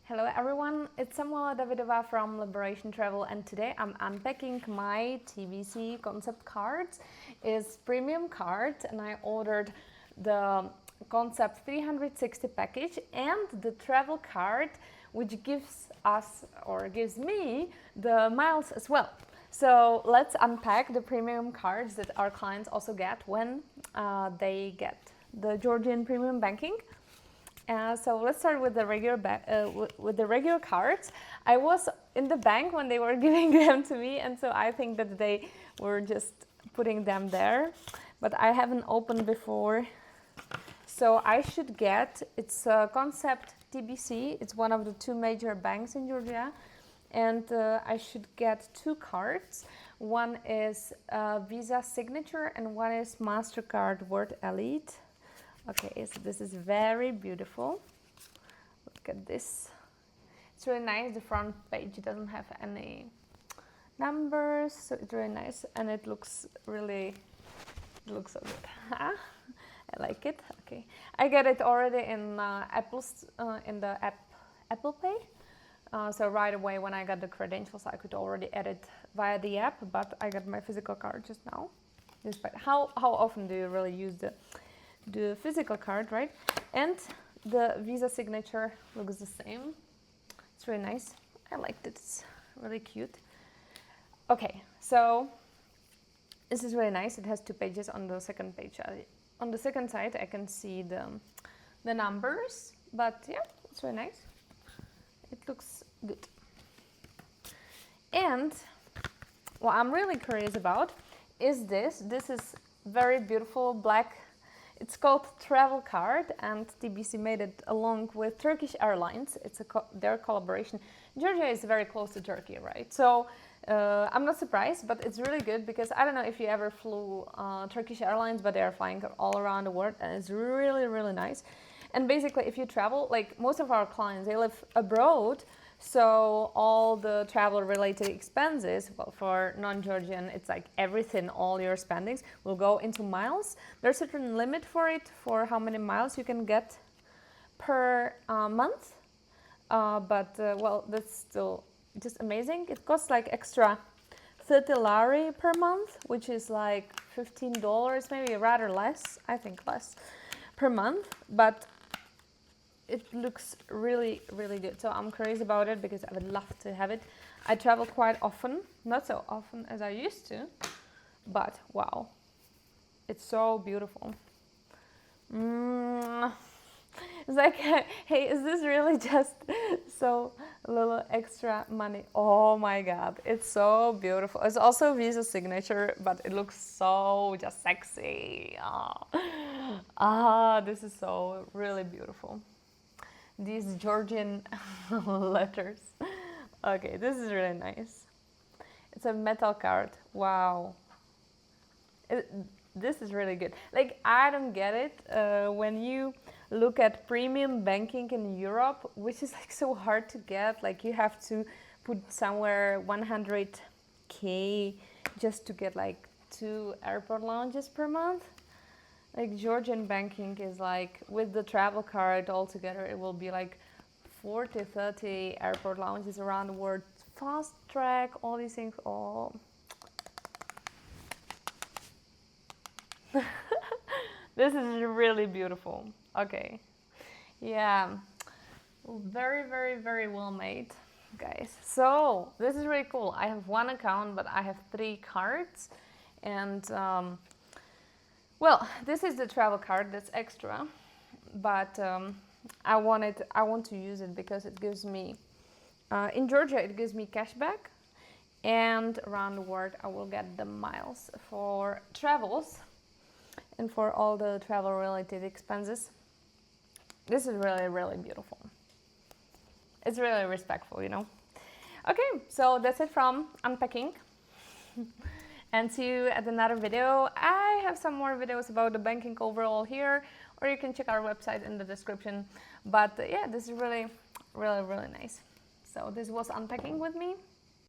Hello everyone, it's Samuela Davidova from Liberation.travel, and today I'm unpacking my TBC Concept cards. It's premium cards and I ordered the Concept 360 package and the travel card, which gives us or gives me the miles as well. So let's unpack the premium cards that our clients also get when they get the Georgian premium banking. So let's start with the regular cards. I was in the bank when they were giving them to me, and so I think that they were just putting them there, but I haven't opened before. So I should get, it's Concept TBC, it's one of the two major banks in Georgia, and I should get two cards. One is Visa Signature and one is Mastercard World Elite. Okay, so this is very beautiful. Look at this. It's really nice. The front page doesn't have any numbers, so it's really nice, and it looks so good. I like it. Okay, I got it already in in the Apple Pay. So right away when I got the credentials, I could already edit via the app, but I got my physical card just now. Despite how often do you really use the physical card, right? And the Visa Signature looks the same. It's really nice. I liked it. It's really cute. Okay, so this is really nice. It has two pages on the second page. On the second side, I can see the numbers, but yeah, it's really nice. It looks good. And what I'm really curious about is this. This is very beautiful black. It's called Travel Card, and TBC made it along with Turkish Airlines. It's their collaboration. Georgia is very close to Turkey, right? So I'm not surprised, but it's really good because I don't know if you ever flew Turkish Airlines, but they're flying all around the world, and it's really, really nice. And basically, if you travel, like most of our clients, they live abroad, so all the travel-related expenses, well, for non-Georgian, it's like everything, all your spendings will go into miles. There's a certain limit for it, for how many miles you can get per month. Well, that's still just amazing. It costs like extra 30 lari per month, which is like $15, maybe rather less, I think less, per month. But it looks really, really good. So I'm curious about it because I would love to have it. I travel quite often, not so often as I used to, but wow, it's so beautiful. It's like, hey, is this really just so little extra money? Oh my God, it's so beautiful. It's also Visa Signature, but it looks so just sexy. This is so really beautiful. These Georgian letters. Okay, this is really nice. It's a metal card. Wow. This is really good. Like, I don't get it when you look at premium banking in Europe, which is like so hard to get. Like, you have to put somewhere 100K just to get like 2 airport lounges per month. Like Georgian banking is like, with the travel card altogether, it will be like 40, 30 airport lounges around the world, fast track, all these things. Oh. This is really beautiful. Okay. Yeah. Very, very, very well made, guys. So this is really cool. I have one account, but I have 3 cards. And well, this is the travel card that's extra, but I want to use it because it gives me, in Georgia, it gives me cashback, and around the world, I will get the miles for travels and for all the travel-related expenses. This is really, really beautiful. It's really respectful, you know. Okay, so that's it from unpacking. And see you at another video. I have some more videos about the banking overall here, or you can check our website in the description. But yeah, this is really, really, really nice. So this was unpacking with me.